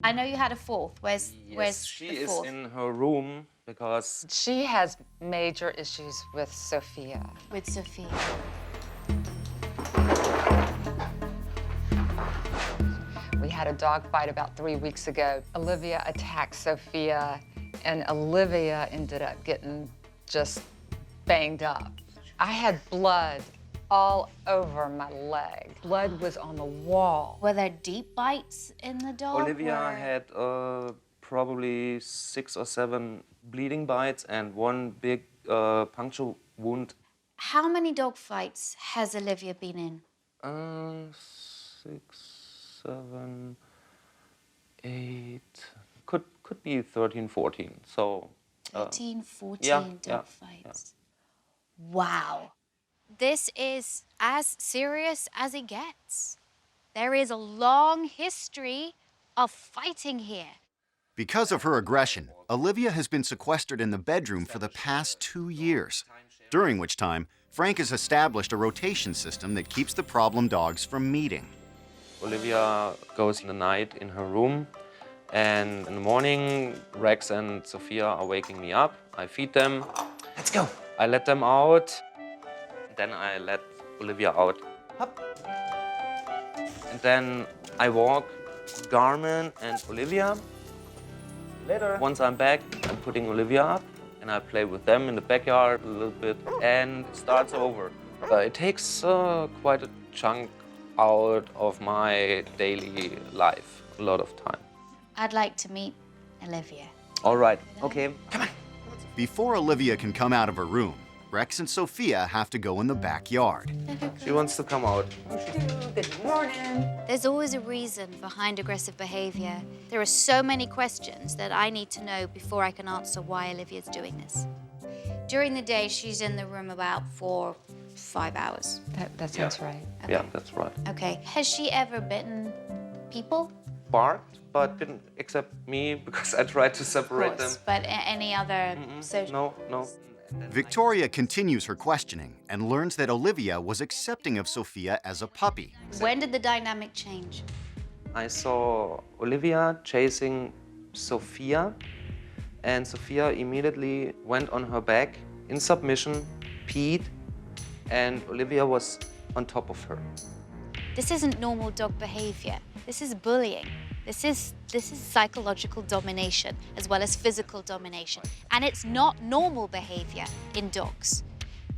I know you had a fourth. Where's She the is fourth? in her room because She has major issues with Sophia. With Sophia. We had a dog fight about 3 weeks ago. Olivia attacked Sophia, and Olivia ended up getting just banged up. I had blood all over my leg. Blood was on the wall. Were there deep bites in the dog? Olivia or- had probably 6 or 7 bleeding bites and one big puncture wound. How many dog fights has Olivia been in? 6, 7, 8, could be 13, 14. So 13, 14 yeah, dog yeah, fights. Wow. This is as serious as it gets. There is a long history of fighting here. Because of her aggression, Olivia has been sequestered in the bedroom for the past 2 years, during which time Frank has established a rotation system that keeps the problem dogs from meeting. Olivia goes in the night in her room, and in the morning, Rex and Sophia are waking me up. I feed them. Let's go. I let them out. Then I let Olivia out. Hup. And then I walk Garmin and Olivia. Later. Once I'm back, I'm putting Olivia up, and I play with them in the backyard a little bit, and it starts over. It takes quite a chunk out of my daily life, a lot of time. I'd like to meet Olivia. All right, okay, come on. Before Olivia can come out of her room, Rex and Sophia have to go in the backyard. She wants to come out. Good morning. There's always a reason behind aggressive behavior. There are so many questions that I need to know before I can answer why Olivia's doing this. During the day, she's in the room about 4, 5 hours. That sounds right. Okay. Yeah, that's right. Okay. Has she ever bitten people? Barked, but didn't accept me because I tried to separate them. But any other social... No. Victoria continues her questioning and learns that Olivia was accepting of Sophia as a puppy. When did the dynamic change? I saw Olivia chasing Sophia, and Sophia immediately went on her back in submission, peed, and Olivia was on top of her. This isn't normal dog behavior. This is bullying. This is psychological domination as well as physical domination. And it's not normal behavior in dogs.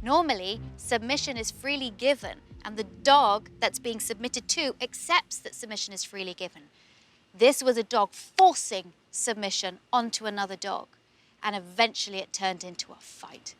Normally, submission is freely given, and the dog that's being submitted to accepts that submission is freely given. This was a dog forcing submission onto another dog, and eventually it turned into a fight.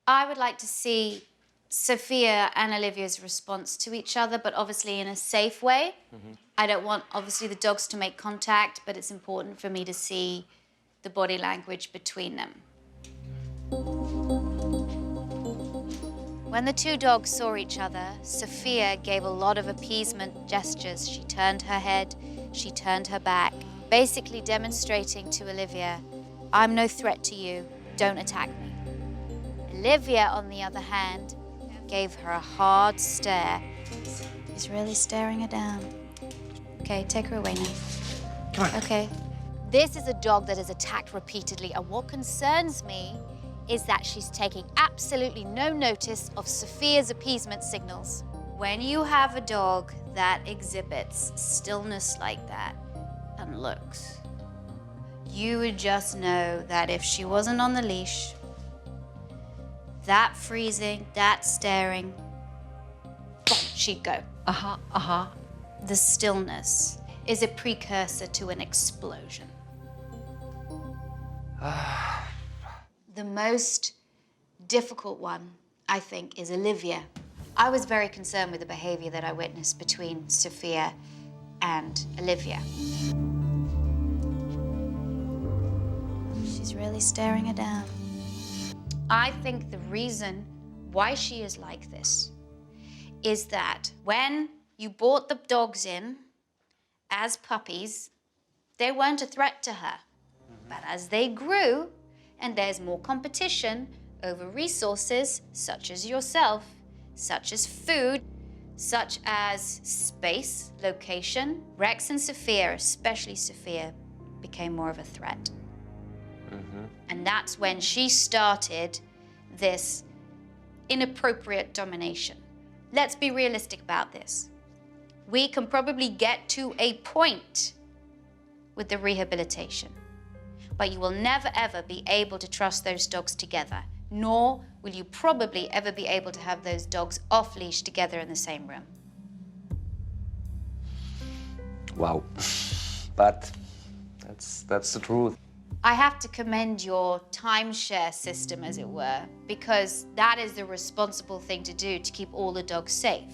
I would like to see Sophia and Olivia's response to each other, but obviously in a safe way. I don't want, obviously, the dogs to make contact, but it's important for me to see the body language between them. When the two dogs saw each other, Sophia gave a lot of appeasement gestures. She turned her head, she turned her back, basically demonstrating to Olivia, I'm no threat to you, don't attack me. Olivia, on the other hand, gave her a hard stare. He's really staring her down. Okay, take her away now. Come on. Okay. This is a dog that is attacked repeatedly, and what concerns me is that she's taking absolutely no notice of Sophia's appeasement signals. When you have a dog that exhibits stillness like that and looks, you would just know that if she wasn't on the leash, that freezing, that staring, boom, she'd go. The stillness is a precursor to an explosion. The most difficult one, I think, is Olivia. I was very concerned with the behavior that I witnessed between Sophia and Olivia. She's really staring her down. I think the reason why she is like this is that when you brought the dogs in as puppies, they weren't a threat to her. But as they grew, and there's more competition over resources such as yourself, such as food, such as space, location, Rex and Sophia, especially Sophia, became more of a threat. And that's when she started this inappropriate domination. Let's be realistic about this. We can probably get to a point with the rehabilitation, but you will never ever be able to trust those dogs together, nor will you probably ever be able to have those dogs off leash together in the same room. Wow. But that's the truth. I have to commend your timeshare system, as it were, because that is the responsible thing to do to keep all the dogs safe.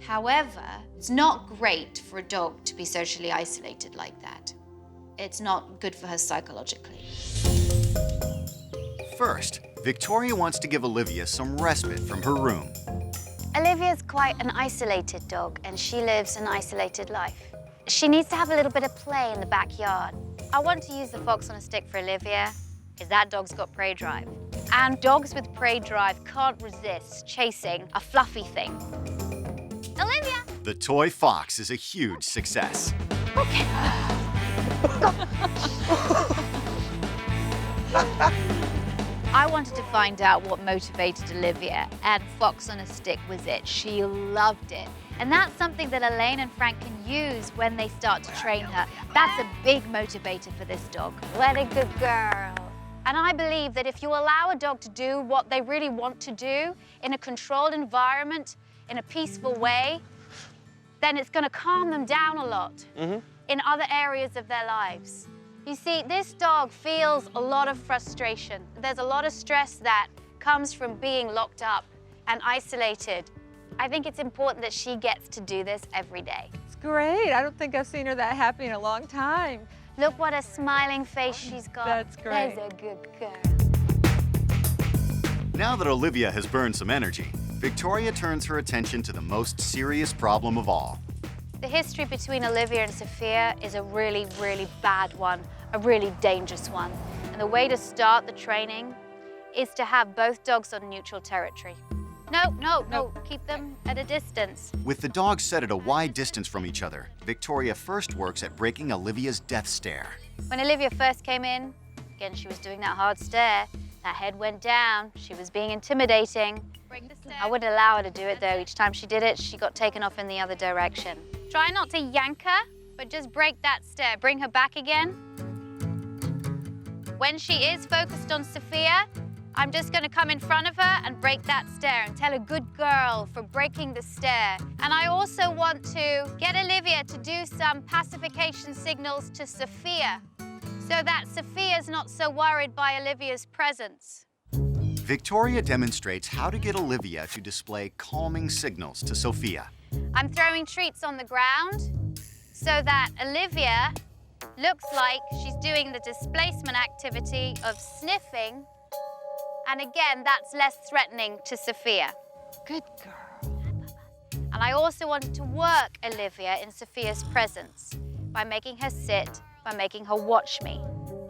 However, it's not great for a dog to be socially isolated like that. It's not good for her psychologically. First, Victoria wants to give Olivia some respite from her room. Olivia's quite an isolated dog, and she lives an isolated life. She needs to have a little bit of play in the backyard. I want to use the fox on a stick for Olivia, because that dog's got prey drive. And dogs with prey drive can't resist chasing a fluffy thing. Olivia! The toy fox is a huge success. Okay. I wanted to find out what motivated Olivia, and fox on a stick was it. She loved it. And that's something that Elaine and Frank can use when they start to train her. That's a big motivator for this dog. What a good girl. And I believe that if you allow a dog to do what they really want to do in a controlled environment, in a peaceful way, then it's going to calm them down a lot in other areas of their lives. You see, this dog feels a lot of frustration. There's a lot of stress that comes from being locked up and isolated. I think it's important that she gets to do this every day. It's great. I don't think I've seen her that happy in a long time. Look what a smiling face she's got. That's great. There's a good girl. Now that Olivia has burned some energy, Victoria turns her attention to the most serious problem of all. The history between Olivia and Sophia is a really, really bad one, a really dangerous one. And the way to start the training is to have both dogs on neutral territory. No, keep them at a distance. With the dogs set at a wide distance from each other, Victoria first works at breaking Olivia's death stare. When Olivia first came in, again, she was doing that hard stare. That head went down. She was being intimidating. I wouldn't allow her to do it, though. Each time she did it, she got taken off in the other direction. Try not to yank her, but just break that stare. Bring her back again. When she is focused on Sophia, I'm just going to come in front of her and break that stare and tell a good girl for breaking the stare. And I also want to get Olivia to do some pacification signals to Sophia so that Sophia's not so worried by Olivia's presence. Victoria demonstrates how to get Olivia to display calming signals to Sophia. I'm throwing treats on the ground so that Olivia looks like she's doing the displacement activity of sniffing. And again, that's less threatening to Sophia. Good girl. And I also wanted to work Olivia in Sophia's presence by making her sit, by making her watch me.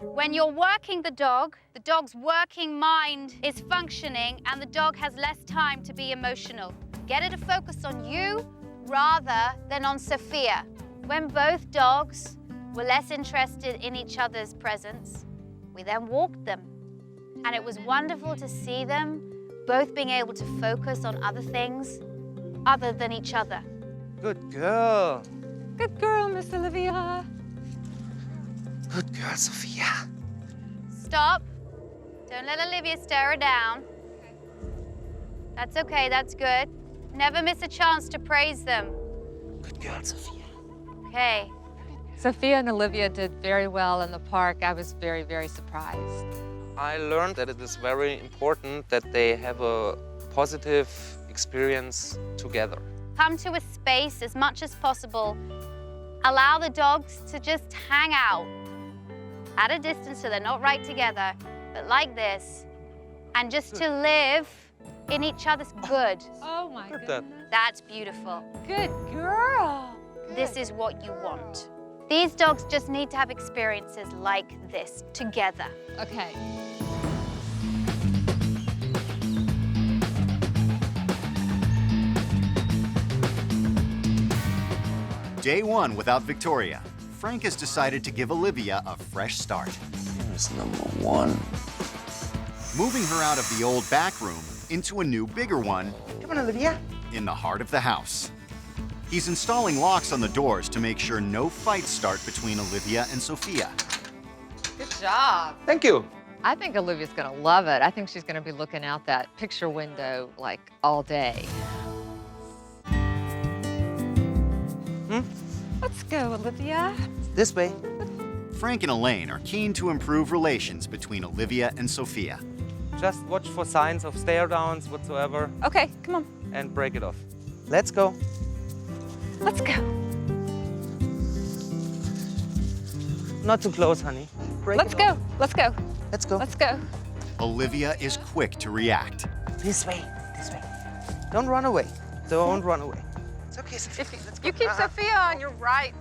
When you're working the dog's working mind is functioning and the dog has less time to be emotional. Get her to focus on you rather than on Sophia. When both dogs were less interested in each other's presence, we then walked them. And it was wonderful to see them both being able to focus on other things other than each other. Good girl. Good girl, Miss Olivia. Good girl, Sophia. Stop. Don't let Olivia stare her down. That's okay, that's good. Never miss a chance to praise them. Good girl, Sophia. Okay. Sophia and Olivia did very well in the park. I was very, very surprised. I learned that it is very important that they have a positive experience together. Come to a space as much as possible. Allow the dogs to just hang out at a distance so they're not right together, but like this, and just to live in each other's good. Oh my Look at goodness. that. That's beautiful. Good girl. This is what you want. These dogs just need to have experiences like this together. Okay. Day one without Victoria. Frank has decided to give Olivia a fresh start. Here's number one. Moving her out of the old back room into a new, bigger one Come on, Olivia. in the heart of the house. He's installing locks on the doors to make sure no fights start between Olivia and Sophia. Good job. Thank you. I think Olivia's gonna love it. I think she's gonna be looking out that picture window like all day. Let's go, Olivia. This way. Frank and Elaine are keen to improve relations between Olivia and Sophia. Just watch for signs of stare downs whatsoever Okay, come on. and break it off. Let's go. Let's go. Not too close, honey. Break Let's it go. off. Let's go. Let's go. Let's go. Olivia is quick to react. This way. This way. Don't run away. Don't run away. It's okay, Sophia. Let's go. You keep Sophia on your right.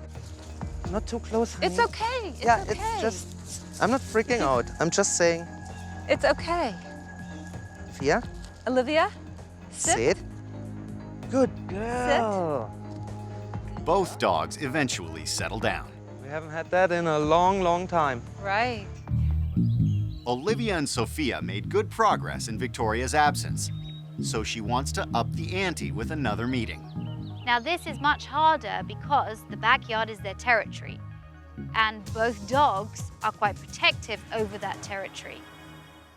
Not too close, honey. It's okay. It's Yeah, okay. it's just... I'm not freaking out. I'm just saying... It's okay. Sophia, Olivia, sit. sit. Good girl. Both dogs eventually settle down. We haven't had that in a long, long time. Right. Olivia and Sophia made good progress in Victoria's absence, so she wants to up the ante with another meeting. Now this is much harder because the backyard is their territory, and both dogs are quite protective over that territory.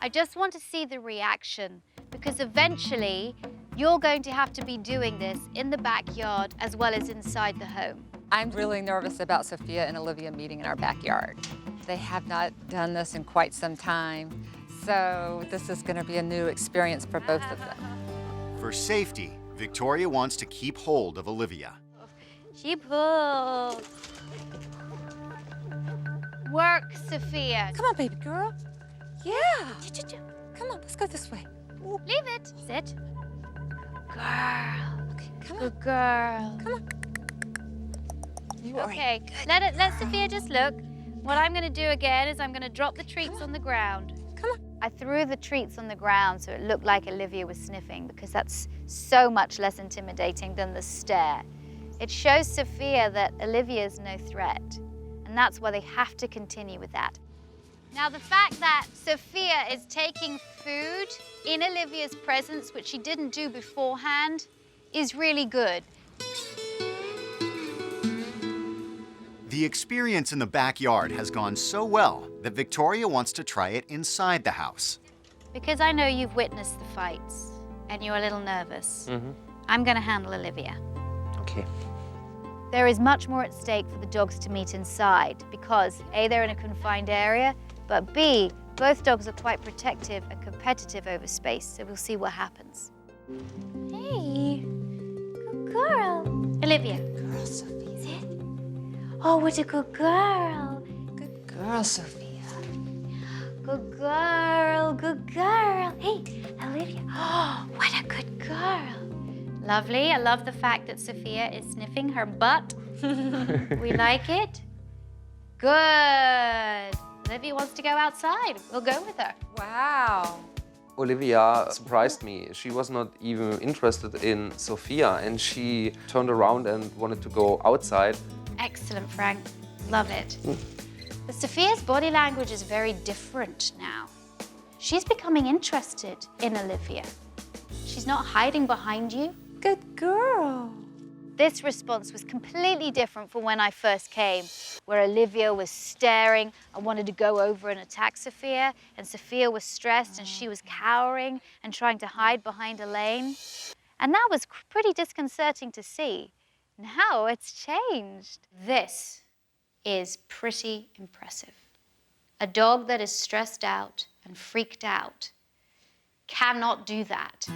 I just want to see the reaction, because eventually you're going to have to be doing this in the backyard as well as inside the home. I'm really nervous about Sophia and Olivia meeting in our backyard. They have not done this in quite some time, so this is going to be a new experience for both of them. For safety, Victoria wants to keep hold of Olivia. She pulls. Work, Sophia. Come on, baby girl. Yeah. Come on, let's go this way. Leave it. Sit. Girl. Okay, come on. Good girl. Come on. You are Okay, let Sophia just look. What I'm going to do again is I'm going to drop the treats on the ground. Come on. I threw the treats on the ground so it looked like Olivia was sniffing, because that's so much less intimidating than the stare. It shows Sophia that Olivia is no threat, and that's why they have to continue with that. Now, the fact that Sophia is taking food in Olivia's presence, which she didn't do beforehand, is really good. The experience in the backyard has gone so well that Victoria wants to try it inside the house. Because I know you've witnessed the fights and you're a little nervous, I'm going to handle Olivia. Okay. There is much more at stake for the dogs to meet inside because A, they're in a confined area, but B, both dogs are quite protective and competitive over space, so we'll see what happens. Hey, good girl. Olivia. Girl, Sophia. Sit. Oh, what a good girl. Good girl, Sophia. Good girl, good girl. Hey, Olivia. Oh, what a good girl. Lovely. I love the fact that Sophia is sniffing her butt. We like it. Good. Olivia wants to go outside. We'll go with her. Wow. Olivia surprised me. She was not even interested in Sophia, and she turned around and wanted to go outside. Excellent, Frank. Love it. But Sophia's body language is very different now. She's becoming interested in Olivia. She's not hiding behind you. Good girl. This response was completely different from when I first came, where Olivia was staring and wanted to go over and attack Sophia, and Sophia was stressed and she was cowering and trying to hide behind Elaine. And that was pretty disconcerting to see. Now it's changed. This is pretty impressive. A dog that is stressed out and freaked out cannot do that